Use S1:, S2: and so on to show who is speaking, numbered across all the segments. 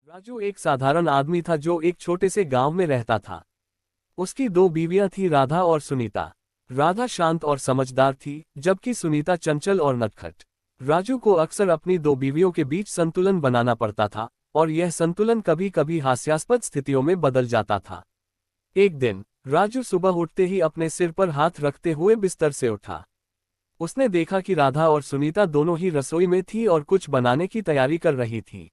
S1: राजू एक साधारण आदमी था जो एक छोटे से गांव में रहता था। उसकी दो बीवियां थी, राधा और सुनीता। राधा शांत और समझदार थी, जबकि सुनीता चंचल और नटखट। राजू को अक्सर अपनी दो बीवियों के बीच संतुलन बनाना पड़ता था, और यह संतुलन कभी कभी हास्यास्पद स्थितियों में बदल जाता था। एक दिन राजू सुबह उठते ही अपने सिर पर हाथ रखते हुए बिस्तर से उठा। उसने देखा कि राधा और सुनीता दोनों ही रसोई में थी और कुछ बनाने की तैयारी कर रही थी।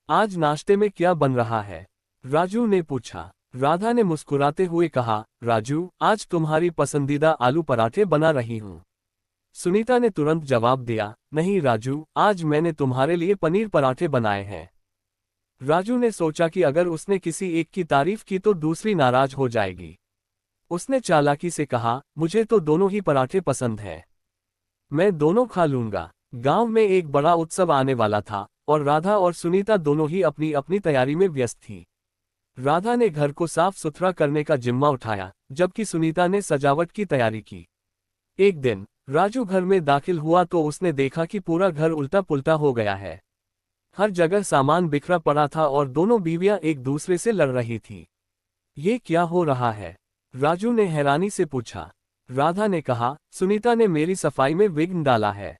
S1: आज नाश्ते में क्या बन रहा है? राजू ने पूछा। राधा ने मुस्कुराते हुए कहा, राजू, आज तुम्हारी पसंदीदा आलू पराठे बना रही हूँ। सुनीता ने तुरंत जवाब दिया, नहीं राजू, आज मैंने तुम्हारे लिए पनीर पराठे बनाए हैं। राजू ने सोचा कि अगर उसने किसी एक की तारीफ की तो दूसरी नाराज हो जाएगी। उसने चालाकी से कहा, मुझे तो दोनों ही पराठे पसंद हैं। मैं दोनों खा लूंगा। गांव में एक बड़ा उत्सव आने वाला था, और राधा और सुनीता दोनों ही अपनी अपनी तैयारी में व्यस्त थीं। राधा ने घर को साफ सुथरा करने का जिम्मा उठाया, जबकि सुनीता ने सजावट की तैयारी की। एक दिन राजू घर में दाखिल हुआ तो उसने देखा कि पूरा घर उल्टा पुल्टा हो गया है। हर जगह सामान बिखरा पड़ा था और दोनों बीवियां एक दूसरे से लड़ रही थीं। ये क्या हो रहा है? राजू ने हैरानी से पूछा। राधा ने कहा, सुनीता ने मेरी सफाई में विघ्न डाला है।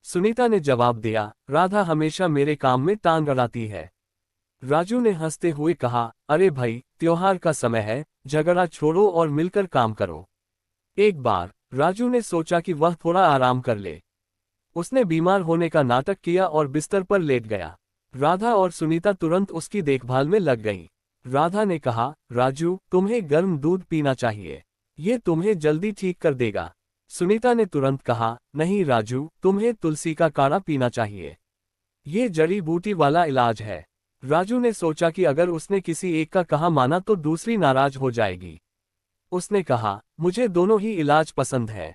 S1: सुनीता ने जवाब दिया, राधा हमेशा मेरे काम में टांग अड़ाती है। राजू ने हंसते हुए कहा, अरे भाई, त्योहार का समय है, झगड़ा छोड़ो और मिलकर काम करो। एक बार राजू ने सोचा कि वह थोड़ा आराम कर ले। उसने बीमार होने का नाटक किया और बिस्तर पर लेट गया। राधा और सुनीता तुरंत उसकी देखभाल में लग गईं। राधा ने कहा, राजू, तुम्हें गर्म दूध पीना चाहिए, ये तुम्हें जल्दी ठीक कर देगा। सुनीता ने तुरंत कहा, नहीं राजू, तुम्हें तुलसी का काढ़ा पीना चाहिए, ये जड़ी बूटी वाला इलाज है। राजू ने सोचा कि अगर उसने किसी एक का कहा माना तो दूसरी नाराज हो जाएगी। उसने कहा, मुझे दोनों ही इलाज पसंद है,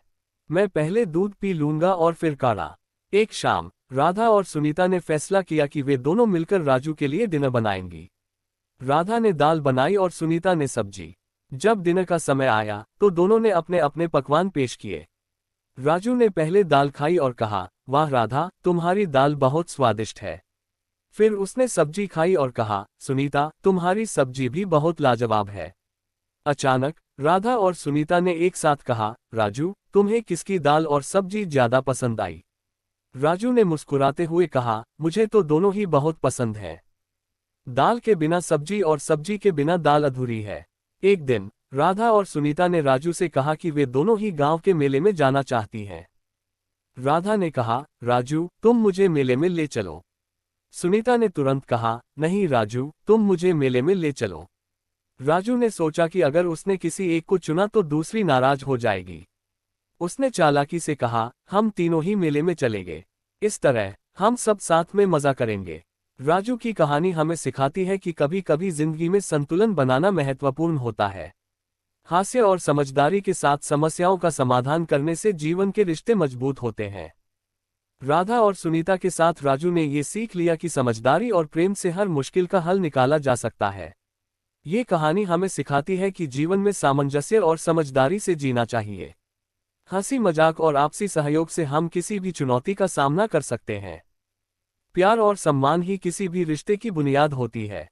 S1: मैं पहले दूध पी लूंगा और फिर काढ़ा। एक शाम राधा और सुनीता ने फैसला किया कि वे दोनों मिलकर राजू के लिए डिनर बनाएंगी। राधा ने दाल बनाई और सुनीता ने सब्जी। जब डिनर का समय आया तो दोनों ने अपने अपने पकवान पेश किए। राजू ने पहले दाल खाई और कहा, वाह राधा, तुम्हारी दाल बहुत स्वादिष्ट है। फिर उसने सब्जी खाई और कहा, सुनीता, तुम्हारी सब्जी भी बहुत लाजवाब है। अचानक राधा और सुनीता ने एक साथ कहा, राजू, तुम्हें किसकी दाल और सब्जी ज्यादा पसंद आई? राजू ने मुस्कुराते हुए कहा, मुझे तो दोनों ही बहुत पसंद है। दाल के बिना सब्जी और सब्जी के बिना दाल अधूरी है। एक दिन राधा और सुनीता ने राजू से कहा कि वे दोनों ही गांव के मेले में जाना चाहती हैं। राधा ने कहा, राजू, तुम मुझे मेले में ले चलो। सुनीता ने तुरंत कहा, नहीं राजू, तुम मुझे मेले में ले चलो। राजू ने सोचा कि अगर उसने किसी एक को चुना तो दूसरी नाराज हो जाएगी। उसने चालाकी से कहा, हम तीनों ही मेले में चलेंगे, इस तरह हम सब साथ में मजा करेंगे। राजू की कहानी हमें सिखाती है कि कभी कभी जिंदगी में संतुलन बनाना महत्वपूर्ण होता है। हास्य और समझदारी के साथ समस्याओं का समाधान करने से जीवन के रिश्ते मजबूत होते हैं। राधा और सुनीता के साथ राजू ने ये सीख लिया कि समझदारी और प्रेम से हर मुश्किल का हल निकाला जा सकता है। ये कहानी हमें सिखाती है कि जीवन में सामंजस्य और समझदारी से जीना चाहिए। हंसी मजाक और आपसी सहयोग से हम किसी भी चुनौती का सामना कर सकते हैं। प्यार और सम्मान ही किसी भी रिश्ते की बुनियाद होती है।